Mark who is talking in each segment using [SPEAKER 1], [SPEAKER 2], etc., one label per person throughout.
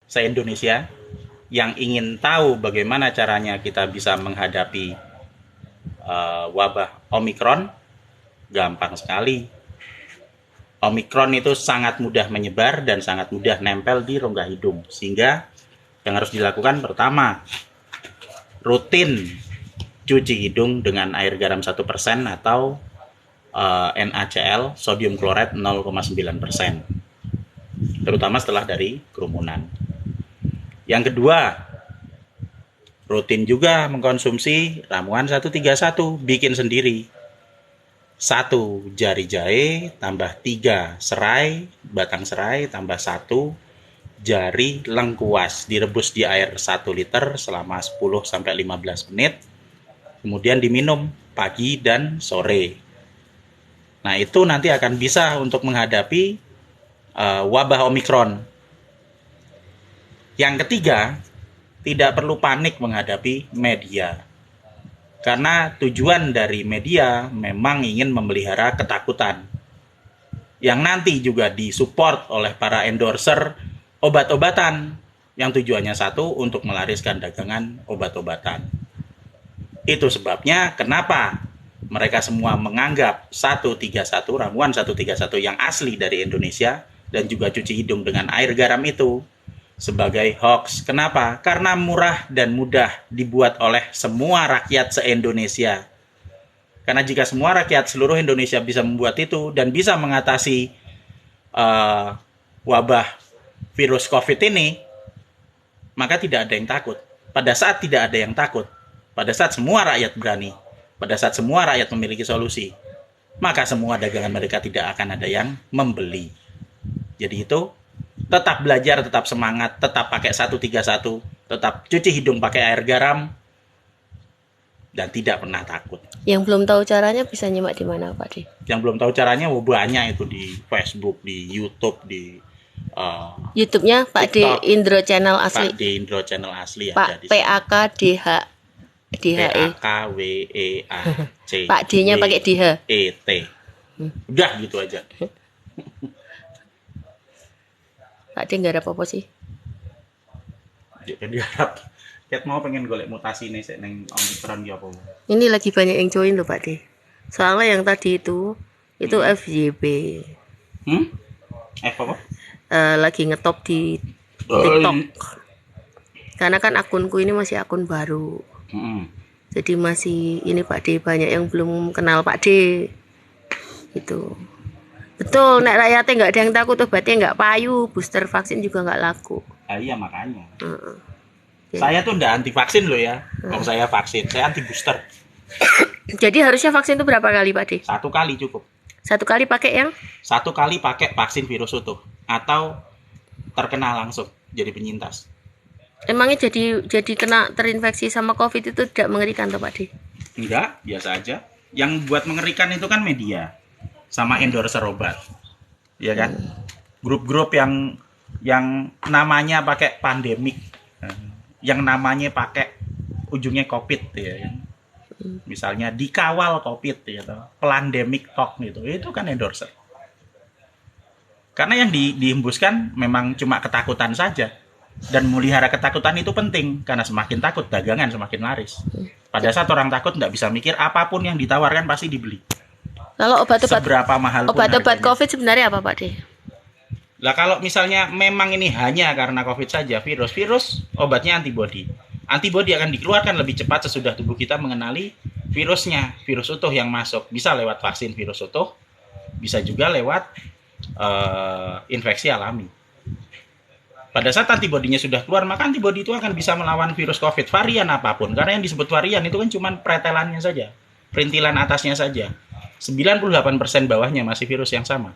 [SPEAKER 1] se-Indonesia yang ingin tahu bagaimana caranya kita bisa menghadapi wabah Omikron, gampang sekali. Omikron itu sangat mudah menyebar dan sangat mudah nempel di rongga hidung. Sehingga yang harus dilakukan pertama, rutin cuci hidung dengan air garam 1% atau NaCl, sodium klorid 0,9%. Terutama setelah dari kerumunan. Yang kedua, rutin juga mengkonsumsi ramuan 131, bikin sendiri. 1 jari jahe tambah 3 serai, batang serai tambah 1 jari lengkuas, direbus di air 1 liter selama 10-15 menit, kemudian diminum pagi dan sore. Nah, itu nanti akan bisa untuk menghadapi wabah Omikron. Yang ketiga, tidak perlu panik menghadapi media. Karena tujuan dari media memang ingin memelihara ketakutan. Yang nanti juga disupport oleh para endorser obat-obatan. Yang tujuannya satu, untuk melariskan dagangan obat-obatan. Itu sebabnya kenapa mereka semua menganggap 131, ramuan 131 yang asli dari Indonesia dan juga cuci hidung dengan air garam itu sebagai hoax. Kenapa? Karena murah dan mudah dibuat oleh semua rakyat se-Indonesia. Karena jika semua rakyat seluruh Indonesia bisa membuat itu dan bisa mengatasi wabah virus COVID ini, maka tidak ada yang takut. Pada saat tidak ada yang takut, pada saat semua rakyat berani, pada saat semua rakyat memiliki solusi, maka semua dagangan mereka tidak akan ada yang membeli. Jadi itu, tetap belajar, tetap semangat, tetap pakai 131, tetap cuci hidung pakai air garam, dan tidak pernah takut.
[SPEAKER 2] Yang belum tahu caranya bisa nyimak di mana, Pak De?
[SPEAKER 1] Yang belum tahu caranya banyak itu di Facebook, di YouTube, di
[SPEAKER 2] YouTube-nya Pak De Indro Channel Asli.
[SPEAKER 1] Pak De Indro Channel Asli
[SPEAKER 2] Pak
[SPEAKER 1] ada di
[SPEAKER 2] PAKDH DHE.
[SPEAKER 1] PAKWEAC.
[SPEAKER 2] Pak D-nya pakai DH.
[SPEAKER 1] ET. Udah gitu aja.
[SPEAKER 2] Pak D nggak ada apa-apa sih.
[SPEAKER 1] Jadi harap Kat mau pengen golek mutasi nih neng Omikron ya apa?
[SPEAKER 2] Ini lagi banyak yang join loh Pak D. Soalnya yang tadi itu FYP.
[SPEAKER 1] Apa?
[SPEAKER 2] Lagi ngetop di TikTok. Karena kan akunku ini masih akun baru. Jadi masih ini Pak D, banyak yang belum kenal Pak D. Itu. Betul, nek rakyatnya nggak ada yang takut, obatnya nggak payu, booster vaksin juga nggak laku.
[SPEAKER 1] Iya makanya. Saya tuh nggak anti vaksin loh ya. Kalau saya vaksin, saya anti booster.
[SPEAKER 2] Jadi harusnya vaksin itu berapa kali Pak D?
[SPEAKER 1] 1 kali cukup.
[SPEAKER 2] 1 kali pakai yang?
[SPEAKER 1] 1 kali pakai vaksin virus utuh atau terkena langsung jadi penyintas.
[SPEAKER 2] Emangnya jadi kena terinfeksi sama COVID itu tidak mengerikan toh Pak D?
[SPEAKER 1] Enggak, biasa aja. Yang buat mengerikan itu kan media sama endorser obat. Iya kan? Grup-grup yang namanya pakai pandemik, yang namanya pakai ujungnya COVID ya kan. Misalnya dikawal COVID gitu, pandemic talk gitu. Itu kan endorser. Karena yang dihembuskan memang cuma ketakutan saja. Dan melihara ketakutan itu penting, karena semakin takut dagangan semakin laris. Pada saat orang takut nggak bisa mikir, apapun yang ditawarkan pasti dibeli.
[SPEAKER 2] Kalau obat-obat
[SPEAKER 1] seberapa mahal pun
[SPEAKER 2] obat-obat
[SPEAKER 1] harganya.
[SPEAKER 2] COVID sebenarnya apa Pak D?
[SPEAKER 1] Lah kalau misalnya memang ini hanya karena COVID saja, virus obatnya antibodi. Antibodi akan dikeluarkan lebih cepat sesudah tubuh kita mengenali virusnya, virus utuh yang masuk. Bisa lewat vaksin virus utuh, bisa juga lewat infeksi alami. Pada saat antibodinya sudah keluar, maka antibodi itu akan bisa melawan virus COVID, varian apapun. Karena yang disebut varian itu kan cuma pretelannya saja, perintilan atasnya saja. 98% bawahnya masih virus yang sama.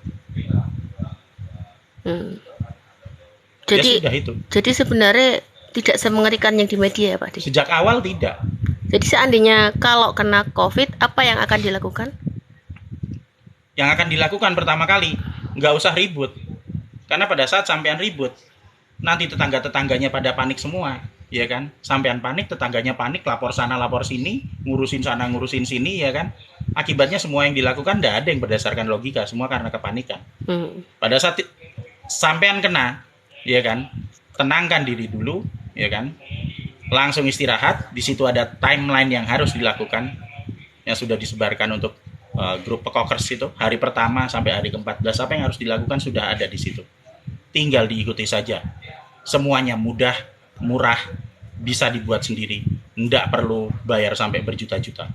[SPEAKER 2] Jadi,
[SPEAKER 1] ya sudah itu.
[SPEAKER 2] Jadi sebenarnya tidak semengerikan yang di media ya Pak D?
[SPEAKER 1] Sejak awal tidak.
[SPEAKER 2] Jadi seandainya kalau kena COVID, apa yang akan dilakukan?
[SPEAKER 1] Yang akan dilakukan pertama kali, nggak usah ribut. Karena pada saat sampean ribut, nanti tetangga-tetangganya pada panik semua, ya kan? Sampean panik, tetangganya panik, lapor sana, lapor sini, ngurusin sana, ngurusin sini, ya kan? Akibatnya semua yang dilakukan tidak ada yang berdasarkan logika, semua karena kepanikan. Pada saat sampean kena, ya kan? tenangkan diri dulu, ya kan? Langsung istirahat. Di situ ada timeline yang harus dilakukan, yang sudah disebarkan untuk grup pekokers itu. Hari pertama sampai hari ke-14 apa yang harus dilakukan sudah ada di situ. Tinggal diikuti saja. Semuanya mudah, murah, bisa dibuat sendiri. Nggak perlu bayar sampai berjuta-juta.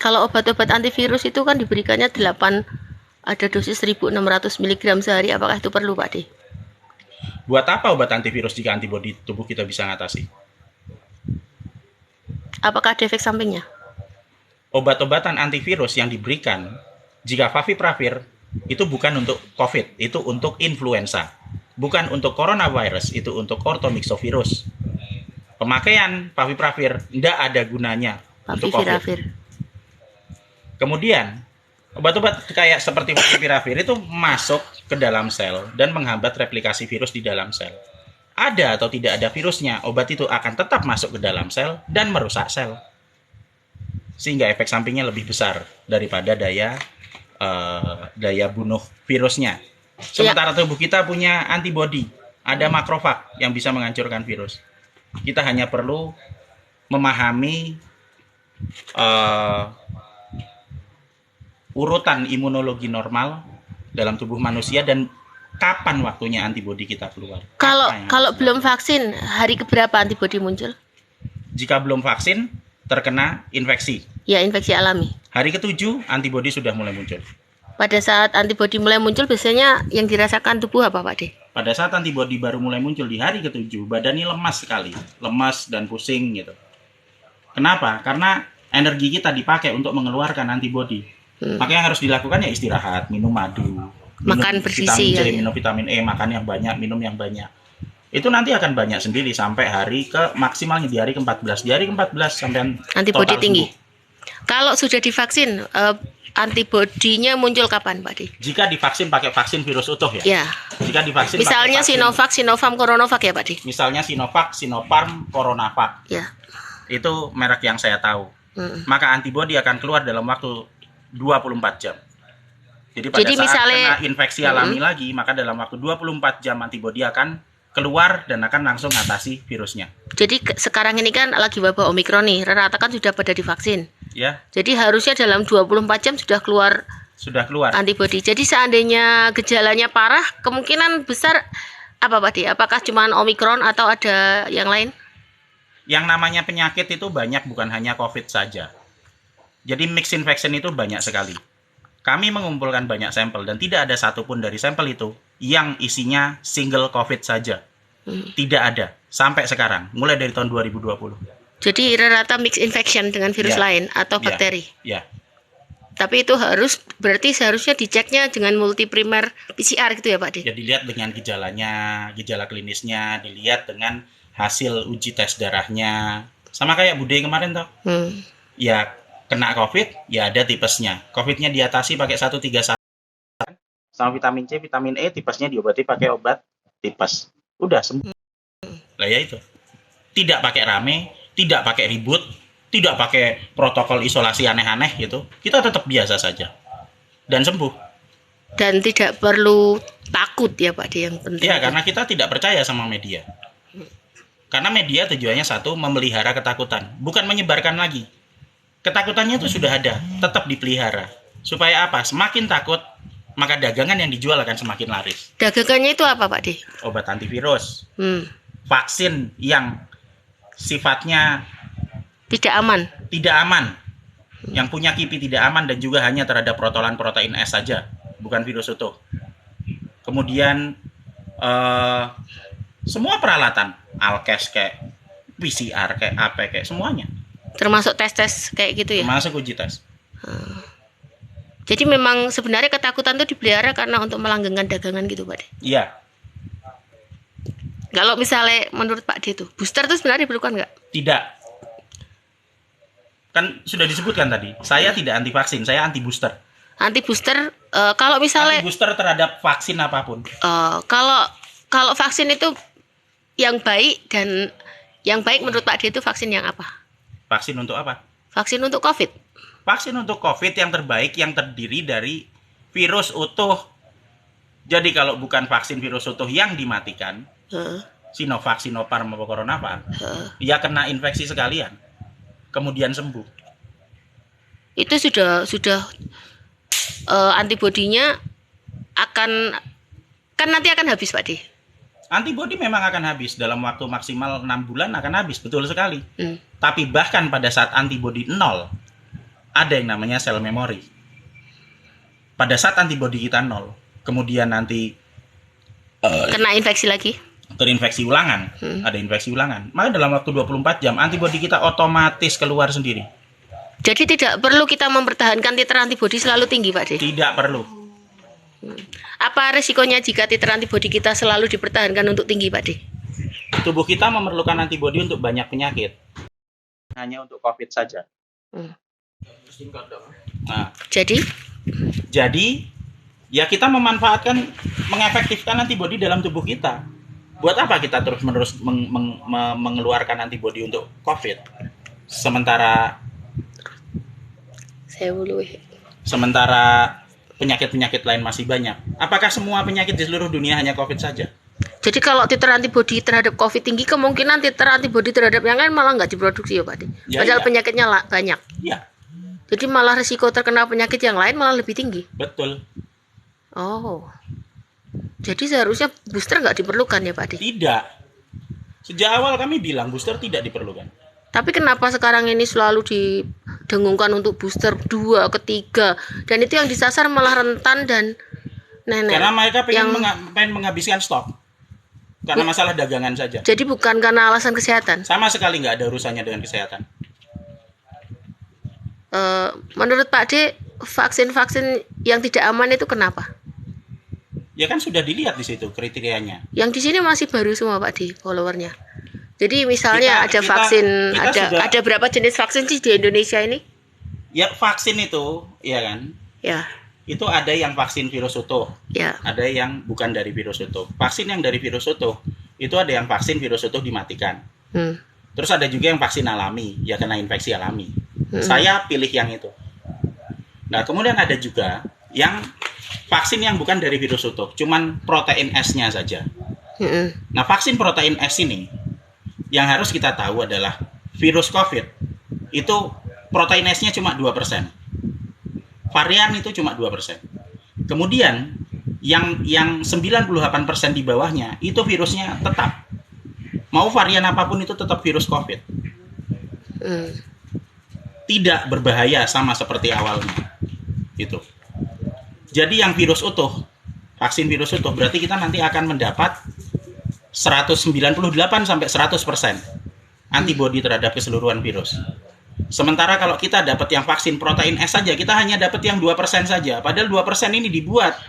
[SPEAKER 2] Kalau obat-obat antivirus itu kan diberikannya 8, ada dosis 1600 mg sehari. Apakah itu perlu, Pak D?
[SPEAKER 1] Buat apa obat antivirus jika antibodi tubuh kita bisa ngatasi?
[SPEAKER 2] Apakah ada efek sampingnya?
[SPEAKER 1] Obat-obatan antivirus yang diberikan, jika favipiravir, itu bukan untuk COVID, itu untuk influenza. Bukan untuk coronavirus, itu untuk orthomyxovirus. Pemakaian favipiravir tidak ada gunanya untuk COVID.
[SPEAKER 2] Favipiravir.
[SPEAKER 1] Kemudian, obat-obat kayak seperti favipiravir itu masuk ke dalam sel dan menghambat replikasi virus di dalam sel. Ada atau tidak ada virusnya, obat itu akan tetap masuk ke dalam sel dan merusak sel. Sehingga efek sampingnya lebih besar daripada daya bunuh virusnya. Sementara tubuh kita punya antibodi, ada makrofag yang bisa menghancurkan virus. Kita hanya perlu memahami urutan imunologi normal dalam tubuh manusia dan kapan waktunya antibodi kita keluar.
[SPEAKER 2] Kalau belum vaksin, hari keberapa antibodi muncul?
[SPEAKER 1] Jika belum vaksin, terkena infeksi.
[SPEAKER 2] Ya, infeksi alami.
[SPEAKER 1] Hari ke-7 antibodi sudah mulai muncul.
[SPEAKER 2] Pada saat antibodi mulai muncul, biasanya yang dirasakan tubuh apa, Pak D?
[SPEAKER 1] Pada saat antibodi baru mulai muncul di hari ke-7, badannya lemas sekali, lemas dan pusing gitu. Kenapa? Karena energi kita dipakai untuk mengeluarkan antibodi. Maka yang harus dilakukan ya istirahat, minum madu,
[SPEAKER 2] makan bergizi,
[SPEAKER 1] vitamin C, minum vitamin E, makan yang banyak, minum yang banyak. Itu nanti akan banyak sendiri sampai hari ke maksimalnya di hari ke-14. Di hari ke-14 sampai
[SPEAKER 2] antibodi
[SPEAKER 1] total
[SPEAKER 2] tinggi.
[SPEAKER 1] sembuh.
[SPEAKER 2] Kalau sudah divaksin, antibodinya muncul kapan, Pak D?
[SPEAKER 1] Jika divaksin pakai vaksin virus utuh ya.
[SPEAKER 2] Ya.
[SPEAKER 1] Jika divaksin
[SPEAKER 2] Misalnya
[SPEAKER 1] pakai vaksin,
[SPEAKER 2] Sinovac, Sinovac, Coronavac ya, Pak D?
[SPEAKER 1] misalnya Sinovac, Sinopharm, Coronavac.
[SPEAKER 2] Ya.
[SPEAKER 1] Itu merek yang saya tahu. Maka antibodi akan keluar dalam waktu 24 jam. Jadi pada saat
[SPEAKER 2] misalnya,
[SPEAKER 1] kena infeksi alami lagi, maka dalam waktu 24 jam antibodi akan keluar dan akan langsung atasi virusnya.
[SPEAKER 2] Jadi sekarang ini kan lagi wabah Omikron nih, rata-rata kan sudah pada divaksin.
[SPEAKER 1] Ya,
[SPEAKER 2] Jadi harusnya dalam 24 jam sudah keluar antibodi. Jadi seandainya gejalanya parah, kemungkinan besar apa, Pak D? Apakah cuma Omikron atau ada yang lain?
[SPEAKER 1] Yang namanya penyakit itu banyak, bukan hanya COVID saja. Jadi mix infection itu banyak sekali. Kami mengumpulkan banyak sampel dan tidak ada satupun dari sampel itu yang isinya single COVID saja. Tidak ada sampai sekarang, mulai dari tahun 2020.
[SPEAKER 2] Jadi rata-rata mix infection dengan virus lain atau bakteri.
[SPEAKER 1] Ya.
[SPEAKER 2] Tapi itu berarti seharusnya diceknya dengan multiprimer PCR gitu ya, Pak D?
[SPEAKER 1] Ya, dilihat dengan gejalanya, gejala klinisnya, dilihat dengan hasil uji tes darahnya. Sama kayak Bude kemarin toh. Ya, kena COVID, ya ada tipesnya. COVID-nya diatasi pakai 131 sama vitamin C, vitamin E, tipesnya diobati pakai obat tipes. Udah sembuh. Lah ya itu. Tidak pakai rame, tidak pakai ribut, tidak pakai protokol isolasi aneh-aneh gitu. Kita tetap biasa saja. Dan sembuh.
[SPEAKER 2] Dan tidak perlu takut ya, Pak D, yang penting.
[SPEAKER 1] Iya, karena kita tidak percaya sama media. Karena media tujuannya satu, memelihara ketakutan, bukan menyebarkan lagi. Ketakutannya itu sudah ada, tetap dipelihara. Supaya apa? Semakin takut, maka dagangan yang dijual akan semakin laris.
[SPEAKER 2] Dagangannya itu apa, Pak D?
[SPEAKER 1] Obat antivirus, vaksin yang sifatnya
[SPEAKER 2] tidak aman,
[SPEAKER 1] yang punya KIPI tidak aman dan juga hanya terhadap protolan protein S saja, bukan virus utuh. Kemudian semua peralatan, Alkes kayak PCR kayak apa kayak semuanya.
[SPEAKER 2] Termasuk tes-tes kayak gitu ya?
[SPEAKER 1] Termasuk uji tes.
[SPEAKER 2] Jadi memang sebenarnya ketakutan itu dipelihara karena untuk melanggengkan dagangan gitu, Pak D?
[SPEAKER 1] Iya.
[SPEAKER 2] Kalau misalnya menurut Pak D itu, booster itu sebenarnya diperlukan nggak?
[SPEAKER 1] Tidak. Kan sudah disebutkan tadi, saya tidak anti vaksin, saya anti booster.
[SPEAKER 2] Anti booster, kalau misalnya...
[SPEAKER 1] Anti booster terhadap vaksin apapun.
[SPEAKER 2] Kalau vaksin itu yang baik dan yang baik menurut Pak D itu vaksin yang apa?
[SPEAKER 1] Vaksin untuk apa?
[SPEAKER 2] Vaksin untuk COVID.
[SPEAKER 1] Vaksin untuk COVID yang terbaik yang terdiri dari virus utuh. Jadi kalau bukan vaksin virus utuh yang dimatikan, Sinovac, Sinopharm, atau CoronaVac,
[SPEAKER 2] Heeh.
[SPEAKER 1] ya kena infeksi sekalian, kemudian sembuh.
[SPEAKER 2] Itu sudah antibodinya akan kan nanti akan habis Pak D.
[SPEAKER 1] Antibodi memang akan habis dalam waktu maksimal 6 bulan akan habis, betul sekali.
[SPEAKER 2] Hmm.
[SPEAKER 1] Tapi bahkan pada saat antibodi 0, ada yang namanya sel memori. Pada saat antibodi kita 0, kemudian nanti
[SPEAKER 2] Kena infeksi lagi.
[SPEAKER 1] terinfeksi ulangan, ada infeksi ulangan, maka dalam waktu 24 jam antibodi kita otomatis keluar sendiri.
[SPEAKER 2] Jadi tidak perlu kita mempertahankan titer antibodi selalu tinggi Pak D.
[SPEAKER 1] Tidak perlu.
[SPEAKER 2] Apa resikonya jika titer antibodi kita selalu dipertahankan untuk tinggi Pak D?
[SPEAKER 1] Tubuh kita memerlukan antibodi untuk banyak penyakit. Hanya untuk COVID saja. Nah, jadi ya kita memanfaatkan, mengefektifkan antibodi dalam tubuh kita. Buat apa kita terus-menerus mengeluarkan antibodi untuk COVID? Sementara penyakit-penyakit lain masih banyak. Apakah semua penyakit di seluruh dunia hanya COVID saja?
[SPEAKER 2] Jadi kalau titer antibodi terhadap COVID tinggi, kemungkinan titer antibodi terhadap yang lain malah nggak diproduksi ya Pak D.
[SPEAKER 1] Ya,
[SPEAKER 2] Padahal
[SPEAKER 1] iya.
[SPEAKER 2] penyakitnya banyak.
[SPEAKER 1] Iya,
[SPEAKER 2] Jadi malah resiko terkena penyakit yang lain malah lebih tinggi.
[SPEAKER 1] betul.
[SPEAKER 2] Oh. Jadi seharusnya booster nggak diperlukan ya Pak D.
[SPEAKER 1] Tidak. Sejak awal kami bilang booster tidak diperlukan.
[SPEAKER 2] Tapi kenapa sekarang ini selalu didengungkan untuk booster 2, ketiga, dan itu yang disasar malah rentan dan nenek.
[SPEAKER 1] Karena mereka pengen,
[SPEAKER 2] yang-
[SPEAKER 1] pengen menghabiskan stok. Karena masalah dagangan saja.
[SPEAKER 2] Jadi bukan karena alasan kesehatan.
[SPEAKER 1] Sama sekali nggak ada urusannya dengan kesehatan.
[SPEAKER 2] Menurut Pak D, vaksin-vaksin yang tidak aman itu kenapa?
[SPEAKER 1] Ya kan sudah dilihat di situ kriterianya.
[SPEAKER 2] Yang di sini masih baru semua Pak D followernya. Jadi misalnya ada vaksin, ada berapa jenis vaksin sih di Indonesia ini?
[SPEAKER 1] Ya vaksin itu, ya kan,
[SPEAKER 2] Ya,
[SPEAKER 1] itu ada yang vaksin virus utuh,
[SPEAKER 2] ya.
[SPEAKER 1] ada yang bukan dari virus utuh. Vaksin yang dari virus utuh, itu ada yang vaksin virus utuh dimatikan. Terus ada juga yang vaksin alami, ya kena infeksi alami. Saya pilih yang itu. Nah kemudian ada juga yang vaksin yang bukan dari virus utuh, cuman protein S-nya saja. Nah vaksin protein S ini, yang harus kita tahu adalah virus COVID itu protein S-nya cuma 2%. Varian itu cuma 2%. Kemudian yang 98% di bawahnya itu virusnya tetap. Mau varian apapun itu tetap virus COVID. Tidak berbahaya sama seperti awalnya. Itu. Jadi yang virus utuh, vaksin virus utuh berarti kita nanti akan mendapat 198 sampai 100% antibodi terhadap keseluruhan virus. Sementara kalau kita dapat yang vaksin protein S saja, kita hanya dapat yang 2% saja. Padahal 2% ini dibuat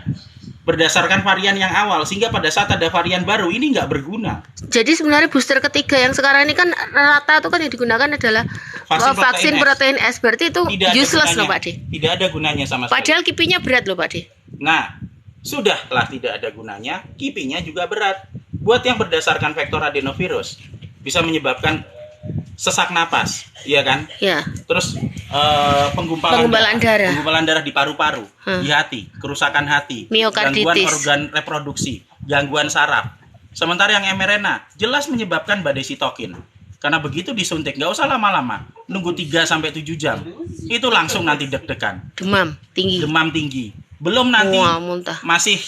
[SPEAKER 1] berdasarkan varian yang awal, sehingga pada saat ada varian baru ini nggak berguna.
[SPEAKER 2] Jadi sebenarnya booster ketiga yang sekarang ini kan rata itu kan yang digunakan adalah vaksin protein S. Berarti itu useless loh Pak D.
[SPEAKER 1] Tidak ada gunanya sama sekali.
[SPEAKER 2] Padahal kipinya berat loh Pak D.
[SPEAKER 1] Nah, sudahlah tidak ada gunanya, kipinya juga berat. Buat yang berdasarkan vektor adenovirus, bisa menyebabkan sesak napas, iya kan?
[SPEAKER 2] Ya.
[SPEAKER 1] Terus penggumpalan darah di paru-paru, di hati, kerusakan hati,
[SPEAKER 2] miokarditis,
[SPEAKER 1] gangguan organ reproduksi, gangguan saraf. Sementara yang mRNA jelas menyebabkan badai sitokin. Karena begitu disuntik, nggak usah lama-lama, nunggu 3-7 jam, itu langsung nanti deg-degan.
[SPEAKER 2] Demam tinggi.
[SPEAKER 1] Belum nanti
[SPEAKER 2] muntah.
[SPEAKER 1] masih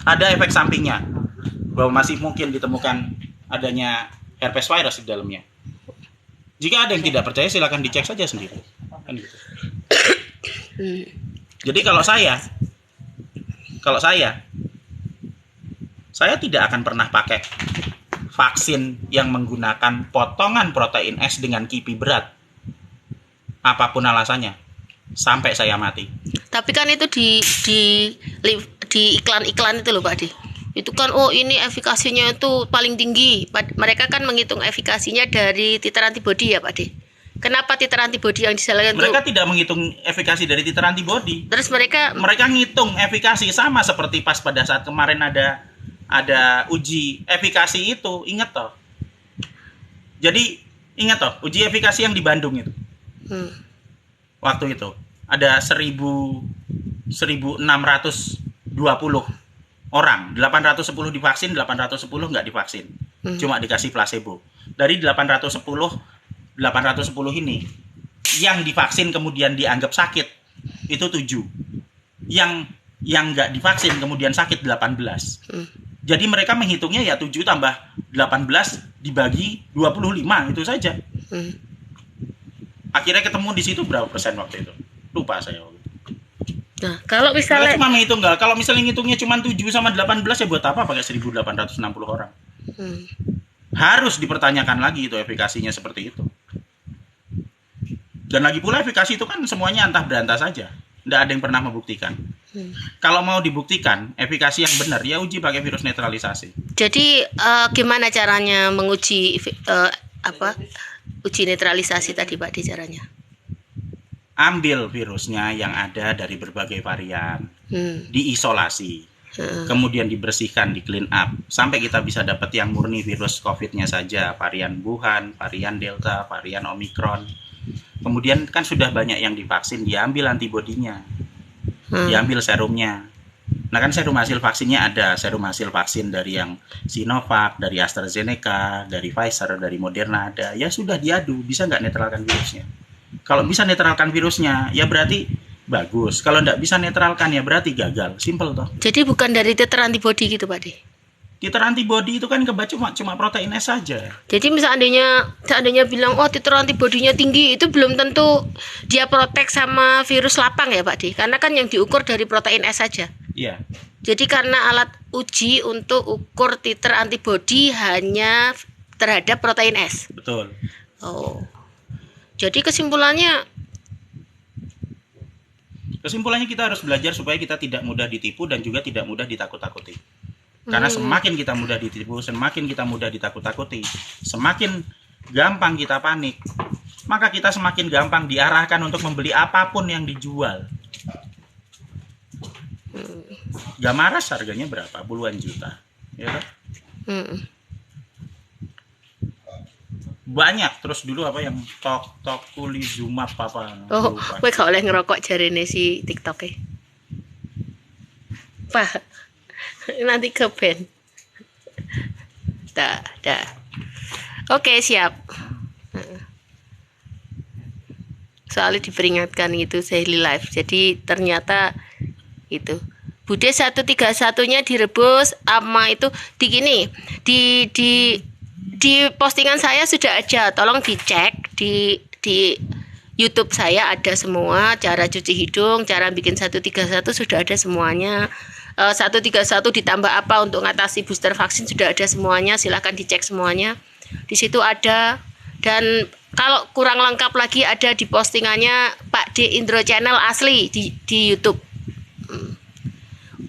[SPEAKER 1] ada efek sampingnya, bahwa masih mungkin ditemukan adanya herpes virus di dalamnya. Jika ada yang tidak percaya silakan dicek saja sendiri. Kan gitu. Jadi kalau saya tidak akan pernah pakai vaksin yang menggunakan potongan protein S dengan kipi berat. Apapun alasannya, sampai saya mati.
[SPEAKER 2] Tapi kan itu di iklan-iklan itu loh Pak D. Itu kan ini efikasinya itu paling tinggi. Mereka kan menghitung efikasinya dari titer antibodi ya Pak D. Kenapa titer antibodi yang disalahkan itu?
[SPEAKER 1] Mereka tidak menghitung efikasi dari titer antibodi.
[SPEAKER 2] Terus mereka
[SPEAKER 1] ngitung efikasi sama seperti pas pada saat kemarin ada uji efikasi itu, ingat toh. Jadi ingat toh uji efikasi yang di Bandung itu. Waktu itu ada 1620 orang, 810 divaksin, 810 nggak divaksin. Cuma dikasih placebo. Dari 810 ini, yang divaksin kemudian dianggap sakit, itu 7. Yang nggak divaksin kemudian sakit 18. Jadi mereka menghitungnya ya 7 tambah 18 dibagi 25, itu saja. Akhirnya ketemu di situ berapa persen waktu itu? Lupa saya.
[SPEAKER 2] Nah, kalau
[SPEAKER 1] Saya
[SPEAKER 2] misalnya
[SPEAKER 1] cuma menghitung nggak? Kalau misalnya ngitungnya cuma 7 sama 18 ya buat apa pakai 1860 orang? Harus dipertanyakan lagi itu efikasinya seperti itu. Dan lagi pula efikasi itu kan semuanya antah berantah saja. Tidak ada yang pernah membuktikan. Kalau mau dibuktikan efikasi yang benar ya uji pakai virus netralisasi.
[SPEAKER 2] jadi gimana caranya menguji uji netralisasi tadi Pak D caranya?
[SPEAKER 1] Ambil virusnya yang ada dari berbagai varian, diisolasi, kemudian dibersihkan, di clean up, sampai kita bisa dapat yang murni virus COVID-nya saja, varian Wuhan, varian Delta, varian Omicron. Kemudian kan sudah banyak yang divaksin, diambil antibodinya, diambil serumnya. Nah kan serum hasil vaksinnya ada, serum hasil vaksin dari yang Sinovac, dari AstraZeneca, dari Pfizer, dari Moderna ada. Ya sudah diadu, bisa nggak netralkan virusnya? Kalau bisa netralkan virusnya, ya berarti bagus. Kalau nggak bisa netralkan, ya berarti gagal. Simple toh.
[SPEAKER 2] Jadi bukan dari titer antibody gitu Pak D?
[SPEAKER 1] Titer antibody itu kan cuma protein S saja.
[SPEAKER 2] Jadi seandainya bilang oh titer antibodinya tinggi, itu belum tentu dia protek sama virus lapang ya Pak D? Karena kan yang diukur dari protein S saja.
[SPEAKER 1] Iya.
[SPEAKER 2] Jadi karena alat uji untuk ukur titer antibody hanya terhadap protein S.
[SPEAKER 1] Betul.
[SPEAKER 2] Oh. Jadi kesimpulannya
[SPEAKER 1] kita harus belajar supaya kita tidak mudah ditipu dan juga tidak mudah ditakut-takuti. Karena semakin kita mudah ditipu, semakin kita mudah ditakut-takuti, semakin gampang kita panik, maka kita semakin gampang diarahkan untuk membeli apapun yang dijual. Gamaras harganya berapa? Puluhan juta. Ya kan? Banyak. Terus dulu apa yang tokulizumab apa?
[SPEAKER 2] oh, kowe gak oleh ngerokok jarene si TikTok-e. Pak, nanti ke band. Dah. Oke, siap. Soalnya diperingatkan itu Sehli Live. Jadi ternyata itu Bude 131-nya direbus sama itu di postingan saya sudah ada, tolong dicek di YouTube saya ada semua, cara cuci hidung, cara bikin 131 sudah ada semuanya. 131 ditambah apa untuk mengatasi booster vaksin sudah ada semuanya, silahkan dicek semuanya. Di situ ada, dan kalau kurang lengkap lagi ada di postingannya Pak D Indro Channel asli di YouTube.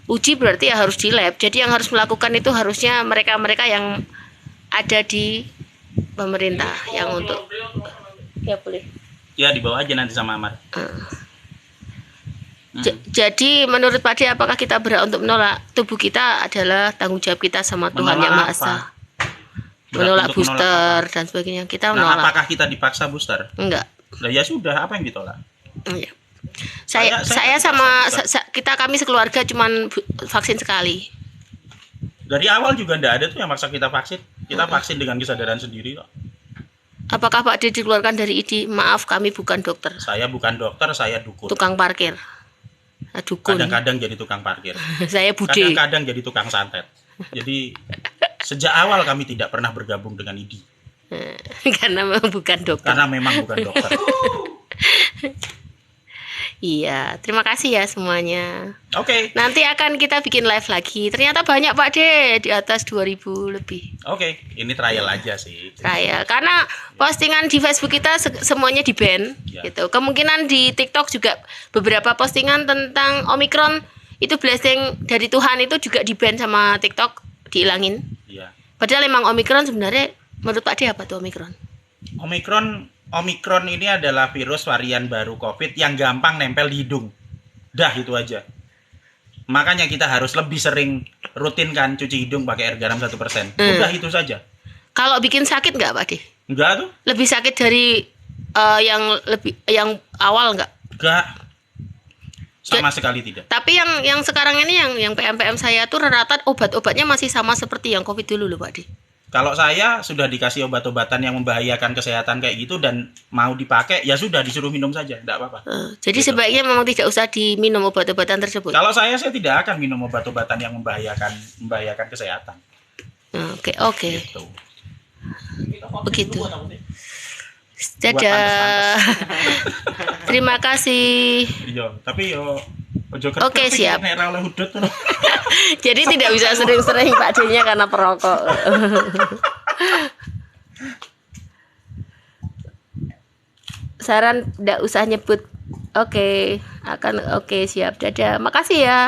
[SPEAKER 2] Uji berarti ya harus di lab. Jadi yang harus melakukan itu harusnya mereka-mereka yang ada di pemerintah yang untuk ya boleh.
[SPEAKER 1] Ya dibawa aja nanti sama Amar.
[SPEAKER 2] Jadi menurut Pak D apakah kita berhak untuk menolak? Tubuh kita adalah tanggung jawab kita sama Tuhan Yang Maha Esa. Menolak booster dan sebagainya. Kita menolak.
[SPEAKER 1] Nah, apakah kita dipaksa booster?
[SPEAKER 2] Enggak.
[SPEAKER 1] Nah, ya sudah, apa yang ditolak?
[SPEAKER 2] Iya. Kami sekeluarga cuman vaksin sekali.
[SPEAKER 1] Dari awal juga enggak ada tuh yang maksa kita vaksin. Kita vaksin dengan kesadaran sendiri kok.
[SPEAKER 2] Apakah Pak D dikeluarkan dari ID? Maaf, kami bukan dokter.
[SPEAKER 1] Saya bukan dokter, saya dukun.
[SPEAKER 2] Tukang parkir. Dukun.
[SPEAKER 1] Kadang-kadang jadi tukang parkir.
[SPEAKER 2] Saya Bude.
[SPEAKER 1] Kadang-kadang jadi tukang santet. Jadi sejak awal kami tidak pernah bergabung dengan ID.
[SPEAKER 2] Karena memang bukan dokter. Iya, terima kasih ya semuanya.
[SPEAKER 1] Oke.
[SPEAKER 2] Nanti akan kita bikin live lagi. Ternyata banyak Pak D, di atas 2000 lebih.
[SPEAKER 1] Oke, ini trial aja sih.
[SPEAKER 2] Trial, karena postingan di Facebook kita semuanya di-ban gitu. Kemungkinan di TikTok juga beberapa postingan tentang Omicron itu blessing dari Tuhan itu juga di-ban sama TikTok, dihilangin.
[SPEAKER 1] Iya.
[SPEAKER 2] Padahal emang Omicron sebenarnya menurut Pak D apa tuh Omicron?
[SPEAKER 1] Omicron ini adalah virus varian baru COVID yang gampang nempel di hidung. Dah itu aja. Makanya kita harus lebih sering rutinkan cuci hidung pakai air garam 1%. Udah itu saja.
[SPEAKER 2] Kalau bikin sakit nggak Pak D?
[SPEAKER 1] Enggak tuh.
[SPEAKER 2] Lebih sakit dari yang awal nggak?
[SPEAKER 1] Enggak. Sama sekali tidak.
[SPEAKER 2] Tapi yang sekarang ini yang PM saya tuh rata obat-obatnya masih sama seperti yang COVID dulu loh Pak De.
[SPEAKER 1] Kalau saya sudah dikasih obat-obatan yang membahayakan kesehatan kayak gitu dan mau dipakai, ya sudah disuruh minum saja, tidak apa-apa.
[SPEAKER 2] Jadi
[SPEAKER 1] Gitu.
[SPEAKER 2] sebaiknya memang tidak usah diminum obat-obatan tersebut.
[SPEAKER 1] Kalau saya tidak akan minum obat-obatan yang membahayakan kesehatan.
[SPEAKER 2] Oke.
[SPEAKER 1] Gitu.
[SPEAKER 2] Begitu. Dadah. Terima kasih.
[SPEAKER 1] Iya, tapi yo ojo
[SPEAKER 2] Oke, siap.
[SPEAKER 1] nek ra oleh hudut.
[SPEAKER 2] Jadi tidak bisa sering-sering Pak D-nya karena perokok. Saran tidak usah nyebut. Oke, siap. Dadah. Makasih ya.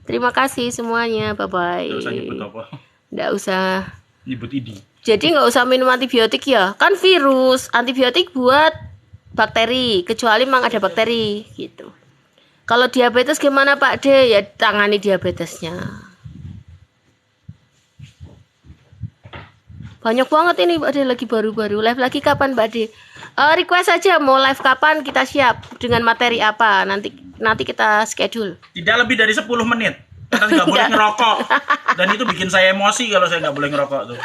[SPEAKER 2] Terima kasih semuanya. Bye bye.
[SPEAKER 1] Tidak usah nyebut apa.
[SPEAKER 2] Tidak usah.
[SPEAKER 1] Nyebut ini.
[SPEAKER 2] Jadi nggak usah minum antibiotik ya. Kan virus, antibiotik buat bakteri, kecuali memang ada bakteri gitu. Kalau diabetes gimana Pak D? Ya tangani diabetesnya. Banyak banget ini Pak D lagi baru-baru. Live lagi kapan Pak D? Request aja mau live kapan, kita siap dengan materi apa. Nanti kita schedule.
[SPEAKER 1] Tidak lebih dari 10 menit. Karena nggak boleh ngerokok. Dan itu bikin saya emosi kalau saya nggak boleh ngerokok tuh.